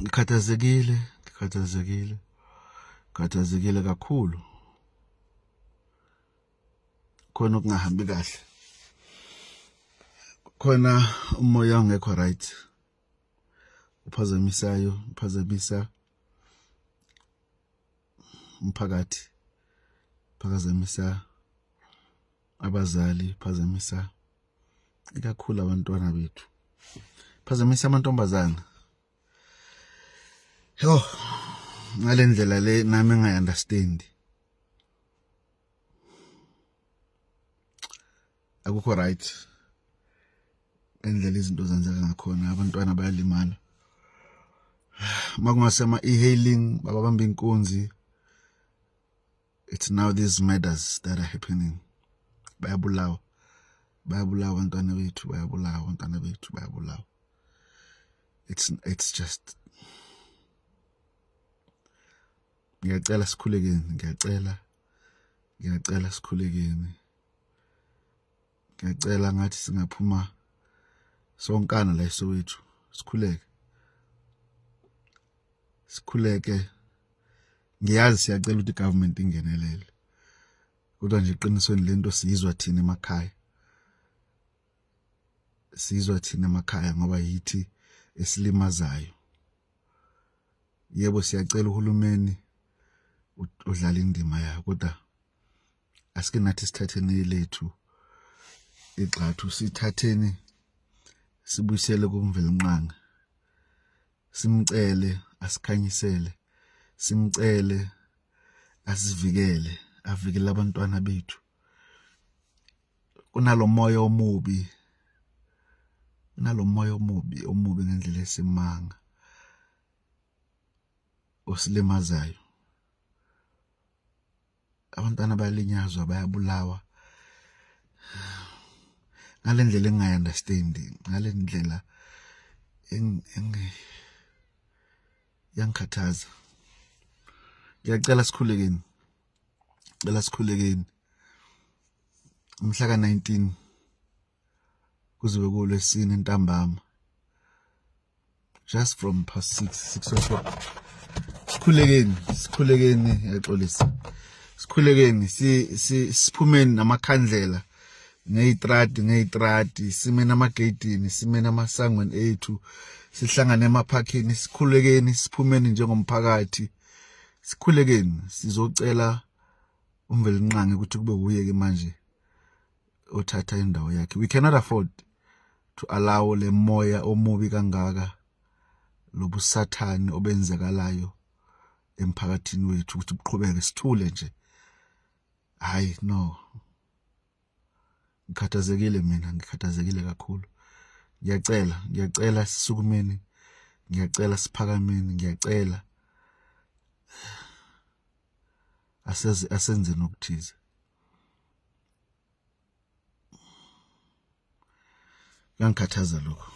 Ngikhathazekile kakhulu. Khona okungahambi kahle. Khona umoya ongekho right. Uphazamisa umphakathi. Phazamisa abazali, phazamisa ikakhulu abantwana bethu. Phazamisa amantombazana. Ngalendlela le nami engayi-understand. Akukho right. Indlela izinto zenzeka ngakhona abantwana bayalimala. Makungasema e-hailing babamba inkunzi. It's now these murders that are happening. Bayabulawa abantwana bethu, bayabulawa. It's just ngiyacela sikhulekeni. Ngiyacela ngathi singaphuma sonkana la eSoweto. Sikhuleke. Ngiyazi siyacela ukuthi government ingenelele. Kodwa nje eqinisweni lento sizwa thina emakhaya. Ngoba yithi esilimazayo. Yebo siyacela uhulumeni udlala indima yakhe, kodwa asike nathi sithatheni lethu igxathu, sithatheni sibuyisele kuMvelinqangi. Simcele asikhanyisele, simcele asivikele, avikele abantwana bethu. Kunalomoya omubi ngendlela esimanga osilimazayo. Abantwana bayalinyazwa, bayabulawa ngalendlela engayi-understanding, ngalendlela yangikhathaza. Ngiyacela sikhulekeni. Umhla ka-19 kuzobe kuLwesine ntambama. Just from past 6 o'clock. Sikhulekeni yaxolisa. Sikhulekeni siphumeni namakhandlela ngeyitradi simene amagedini, simene amasangweni ethu, sihlangane emaphakini. Sikhulekeni siphumeni njengomphakathi. Sikhulekeni sizocela uMvelinqangi ukuthi kube uyeke manje othatha indawo yakhe. We cannot afford to allow le moya omubi kangaka lobusathani obenzekalayo emphakathini wethu ukuthi buqhubeke. Sithule nje. Hayi no. Ngikhathazekile kakhulu. Ngiyacela sisukumeni. Ngiyacela siphakameni. Ngiyacela asenze nokuthize. Ngangikhathaza lokho.